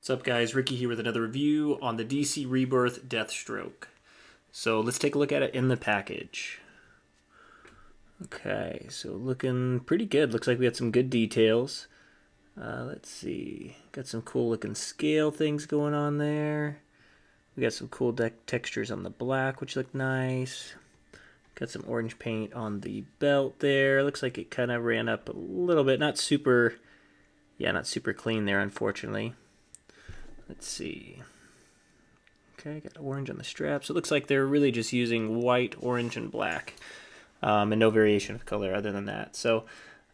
What's up guys, Ricky here with another review on the DC Rebirth Deathstroke. So let's take a look at it in the package. Okay, so looking pretty good. Looks like we got some good details. Let's see, got some cool looking scale things going on there. We got some cool textures on the black, which look nice. Got some orange paint on the belt there. Looks like it kind of ran up a little bit. Not super clean there, unfortunately. Let's see. Okay, got orange on the strap. So it looks like they're really just using white, orange, and black. And no variation of color other than that. So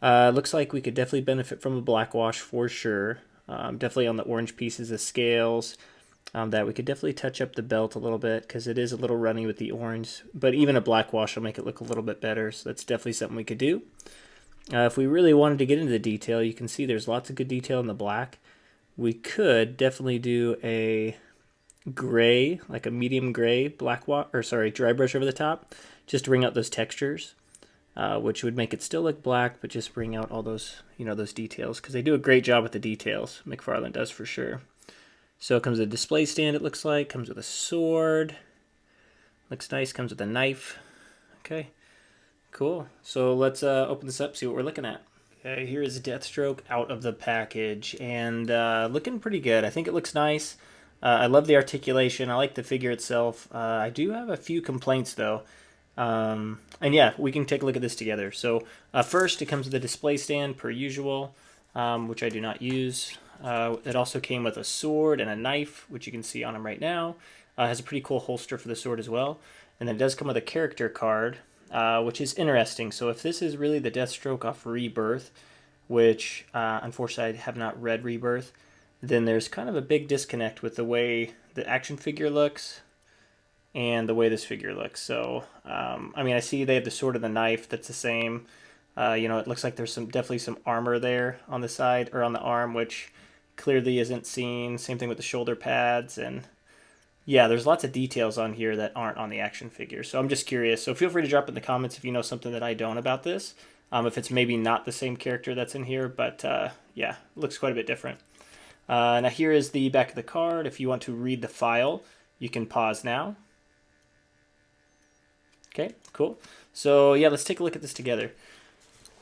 looks like we could definitely benefit from a black wash for sure. Definitely on the orange pieces of scales. That we could definitely touch up the belt a little bit because it is a little runny with the orange. But even a black wash will make it look a little bit better. So that's definitely something we could do. If we really wanted to get into the detail, you can see there's lots of good detail in the black. We could definitely do a gray, like a medium gray dry brush over the top, just to bring out those textures, which would make it still look black, but just bring out all those, those details, because they do a great job with the details. McFarlane does for sure. So it comes with a display stand, it looks like, comes with a sword, looks nice, comes with a knife. Okay, cool. So let's open this up, see what we're looking at. Okay, here is Deathstroke out of the package, and looking pretty good. I think it looks nice. I love the articulation. I like the figure itself. I do have a few complaints, though. And yeah, we can take a look at this together. So first, it comes with a display stand, per usual, which I do not use. It also came with a sword and a knife, which you can see on him right now. It has a pretty cool holster for the sword as well. And then it does come with a character card, which is interesting. So if this is really the Deathstroke off Rebirth, which unfortunately I have not read Rebirth, then there's kind of a big disconnect with the way the action figure looks and the way this figure looks. So, I mean, I see they have the sword and the knife. That's the same. It looks like there's definitely some armor there on the side or on the arm, which clearly isn't seen. Same thing with the shoulder pads, and yeah, there's lots of details on here that aren't on the action figure. So I'm just curious. So feel free to drop in the comments if you know something that I don't about this. If it's maybe not the same character that's in here, but yeah, it looks quite a bit different. Now here is the back of the card. If you want to read the file, you can pause now. Okay, cool. So yeah, let's take a look at this together.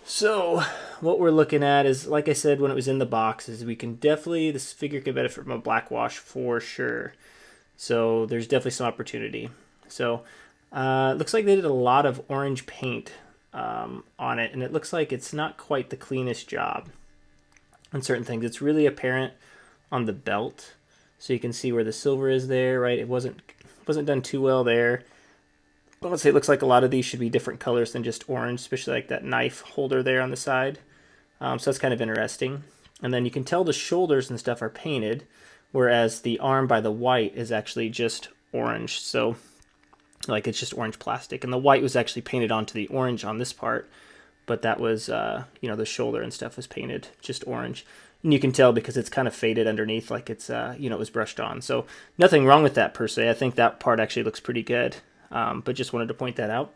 So what we're looking at is, like I said when it was in the box, is this figure can benefit from a black wash for sure. So there's definitely some opportunity. So it looks like they did a lot of orange paint on it, and it looks like it's not quite the cleanest job on certain things. It's really apparent on the belt, so you can see where the silver is there, right? It wasn't done too well there. But let's say it looks like a lot of these should be different colors than just orange, especially like that knife holder there on the side. So that's kind of interesting. And then you can tell the shoulders and stuff are painted, whereas the arm by the white is actually just orange. So like it's just orange plastic, and the white was actually painted onto the orange on this part, but that was the shoulder and stuff was painted just orange. And you can tell because it's kind of faded underneath, like it's it was brushed on. So nothing wrong with that per se. I think that part actually looks pretty good, but just wanted to point that out.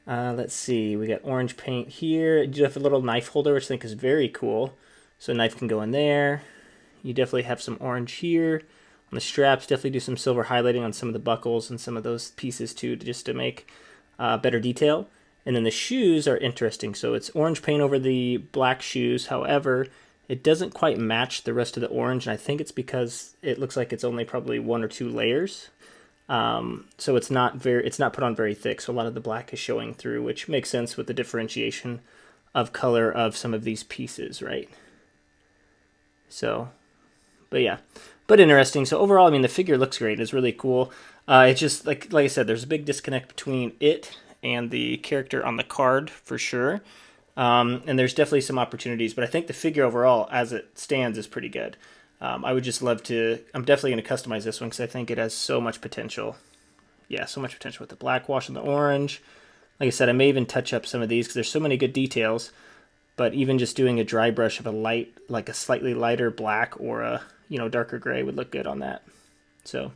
Let's see, we got orange paint here. You do have a little knife holder, which I think is very cool. So a knife can go in there. You definitely have some orange here. On the straps, definitely do some silver highlighting on some of the buckles and some of those pieces too, just to make better detail. And then the shoes are interesting. So it's orange paint over the black shoes. However, it doesn't quite match the rest of the orange, and I think it's because it looks like it's only probably 1 or 2 layers. So it's not put on very thick. So a lot of the black is showing through, which makes sense with the differentiation of color of some of these pieces, right? So, but yeah, but interesting. So overall, I mean, the figure looks great. It's really cool. It's just like I said, there's a big disconnect between it and the character on the card for sure. And there's definitely some opportunities, but I think the figure overall, as it stands, is pretty good. I would just love to. I'm definitely going to customize this one because I think it has so much potential. Yeah, so much potential with the black wash and the orange. Like I said, I may even touch up some of these because there's so many good details. But even just doing a dry brush of a slightly lighter black or a darker gray would look good on that. So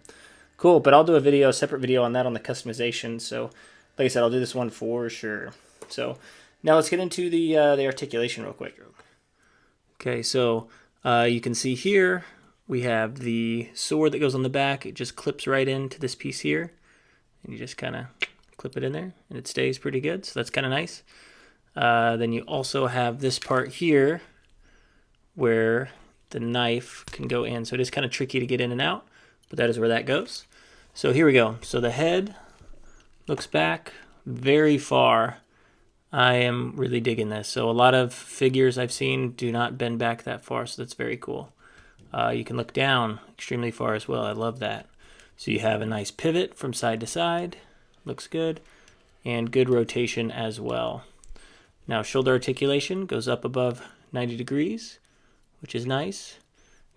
cool. But I'll do a separate video on that on the customization. So like I said, I'll do this one for sure. So now let's get into the articulation real quick. Okay, so you can see here we have the sword that goes on the back. It just clips right into this piece here, and you just kind of clip it in there, and it stays pretty good, so that's kind of nice. Then you also have this part here where the knife can go in, so it is kind of tricky to get in and out, but that is where that goes. So here we go. So the head looks back very far. I am really digging this. So a lot of figures I've seen do not bend back that far, so that's very cool. You can look down extremely far as well. I love that. So you have a nice pivot from side to side. Looks good. And good rotation as well. Now shoulder articulation goes up above 90 degrees, which is nice.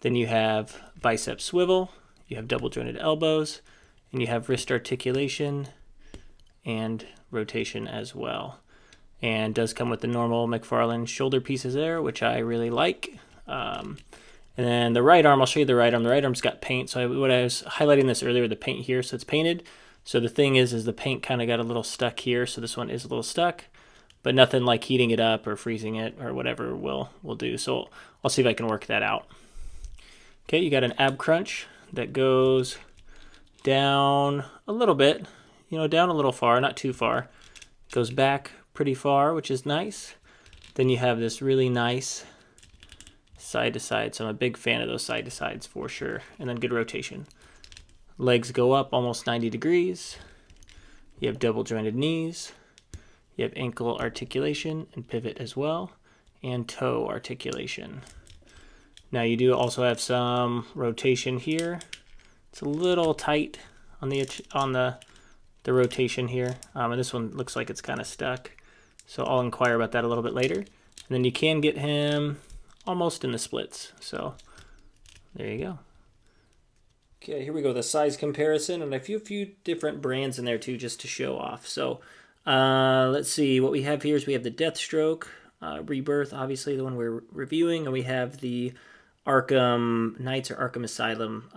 Then you have bicep swivel. You have double jointed elbows. And you have wrist articulation and rotation as well. And does come with the normal McFarlane shoulder pieces there, which I really like. And then the right arm, I'll show you the right arm. The right arm's got paint. So what I was highlighting this earlier, the paint here, so it's painted. So the thing is the paint kind of got a little stuck here. So this one is a little stuck, but nothing like heating it up or freezing it or whatever will do. So I'll see if I can work that out. Okay, you got an ab crunch that goes down a little bit, down a little far, not too far. Goes back pretty far, which is nice. Then you have this really nice side to side. So I'm a big fan of those side to sides for sure. And then good rotation. Legs go up almost 90 degrees. You have double jointed knees. You have ankle articulation and pivot as well. And toe articulation. Now you do also have some rotation here. It's a little tight on the rotation here. And this one looks like it's kind of stuck. So I'll inquire about that a little bit later. And then you can get him almost in the splits. So there you go. Okay, here we go, the size comparison, and a few different brands in there too, just to show off. So let's see, what we have here is we have the Deathstroke Rebirth, obviously the one we're reviewing, and we have the Arkham Knights or Arkham Asylum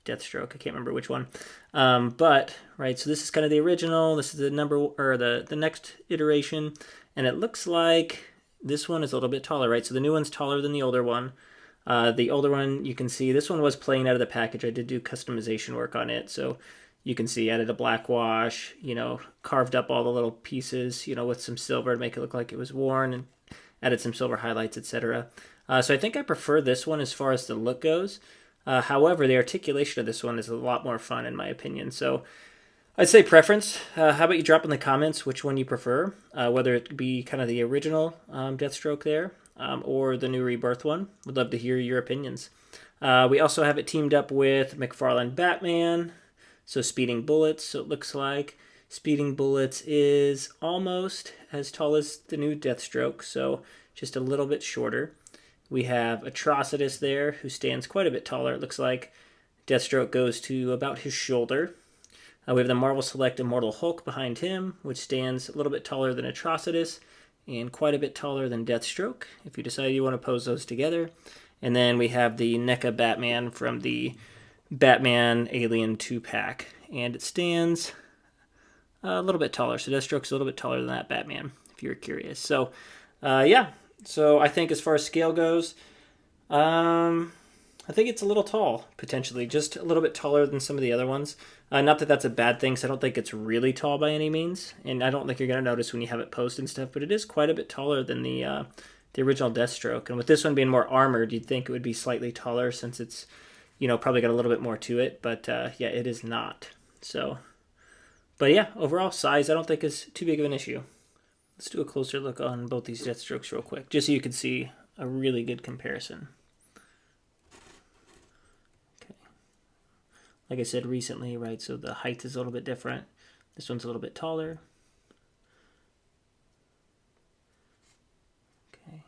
Deathstroke. I can't remember which one. But right, so this is kind of the original. This is the the next iteration, and it looks like this one is a little bit taller, right? So the new one's taller than the older one. The older one, you can see this one was playing out of the package. I did do customization work on it, so you can see added a black wash, carved up all the little pieces, with some silver to make it look like it was worn, and added some silver highlights, etc. So I think I prefer this one as far as the look goes. However, the articulation of this one is a lot more fun in my opinion. So I'd say preference. How about you drop in the comments which one you prefer, whether it be kind of the original Deathstroke there or the new Rebirth one. Would love to hear your opinions. We also have it teamed up with McFarlane Batman, so Speeding Bullets. So it looks like Speeding Bullets is almost as tall as the new Deathstroke, so just a little bit shorter. We have Atrocitus there, who stands quite a bit taller. It looks like Deathstroke goes to about his shoulder. We have the Marvel Select Immortal Hulk behind him, which stands a little bit taller than Atrocitus and quite a bit taller than Deathstroke, if you decide you want to pose those together. And then we have the NECA Batman from the Batman Alien 2-pack, and it stands a little bit taller. So Deathstroke's a little bit taller than that Batman, if you're curious. So, yeah. So I think as far as scale goes, I think it's a little tall, potentially. Just a little bit taller than some of the other ones. Not that that's a bad thing, because I don't think it's really tall by any means. And I don't think you're going to notice when you have it posed and stuff, but it is quite a bit taller than the original Deathstroke. And with this one being more armored, you'd think it would be slightly taller since it's, probably got a little bit more to it. But, yeah, it is not. So, but yeah, overall size I don't think is too big of an issue. Let's do a closer look on both these Deathstrokes real quick, just so you can see a really good comparison. Okay. Like I said recently, right, so the height is a little bit different. This one's a little bit taller. Okay.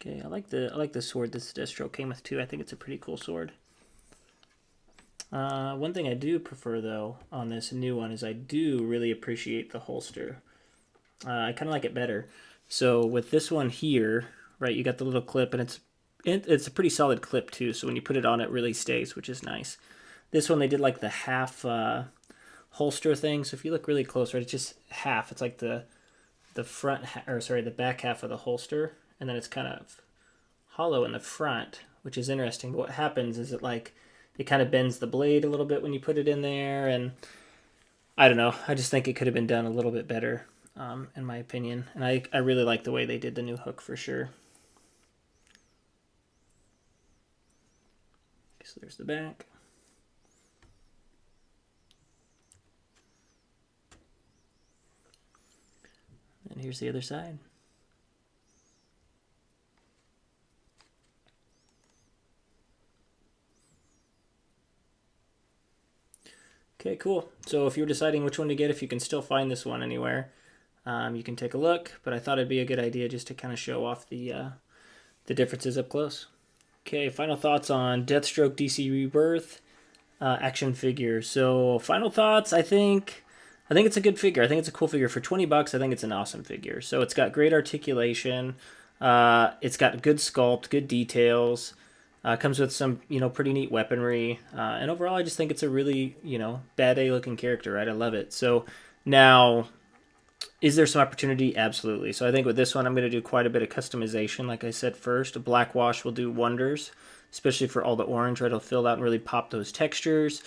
Okay, I like the sword this Deathstroke came with too. I think it's a pretty cool sword. One thing I do prefer though on this new one is I do really appreciate the holster. I kind of like it better. So with this one here, right, you got the little clip, and it's a pretty solid clip too. So when you put it on, it really stays, which is nice. This one they did like the half holster thing. So if you look really close, right, it's just half. It's like the front or sorry, the back half of the holster, and then it's kind of hollow in the front, which is interesting. But what happens is it kind of bends the blade a little bit when you put it in there, and I don't know. I just think it could have been done a little bit better, in my opinion. And I really like the way they did the new hook for sure. Okay, so there's the back. And here's the other side. Okay, cool. So if you're deciding which one to get, if you can still find this one anywhere, you can take a look. But I thought it'd be a good idea just to kind of show off the differences up close. Okay, final thoughts on Deathstroke DC Rebirth action figure. So final thoughts, I think it's a good figure. I think it's a cool figure. For 20 bucks, I think it's an awesome figure. So it's got great articulation. It's got good sculpt, good details. Comes with some, pretty neat weaponry. And overall, I just think it's a really, bad A looking character, right? I love it. So now, is there some opportunity? Absolutely. So I think with this one, I'm going to do quite a bit of customization. Like I said first, a black wash will do wonders, especially for all the orange, right? It'll fill out and really pop those textures,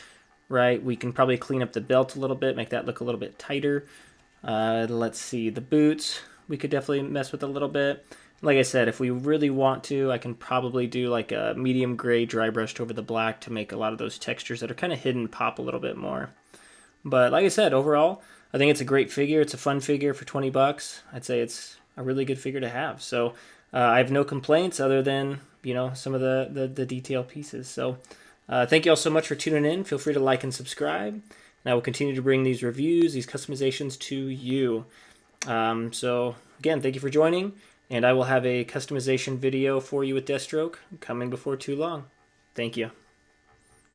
right? We can probably clean up the belt a little bit, make that look a little bit tighter. Let's see, the boots, we could definitely mess with a little bit. Like I said, if we really want to, I can probably do like a medium gray dry brushed over the black to make a lot of those textures that are kind of hidden pop a little bit more. But like I said, overall, I think it's a great figure. It's a fun figure for 20 bucks. I'd say it's a really good figure to have. So I have no complaints other than, some of the detail pieces. So thank you all so much for tuning in. Feel free to like and subscribe. And I will continue to bring these reviews, these customizations to you. So again, thank you for joining. And I will have a customization video for you with Deathstroke coming before too long. Thank you.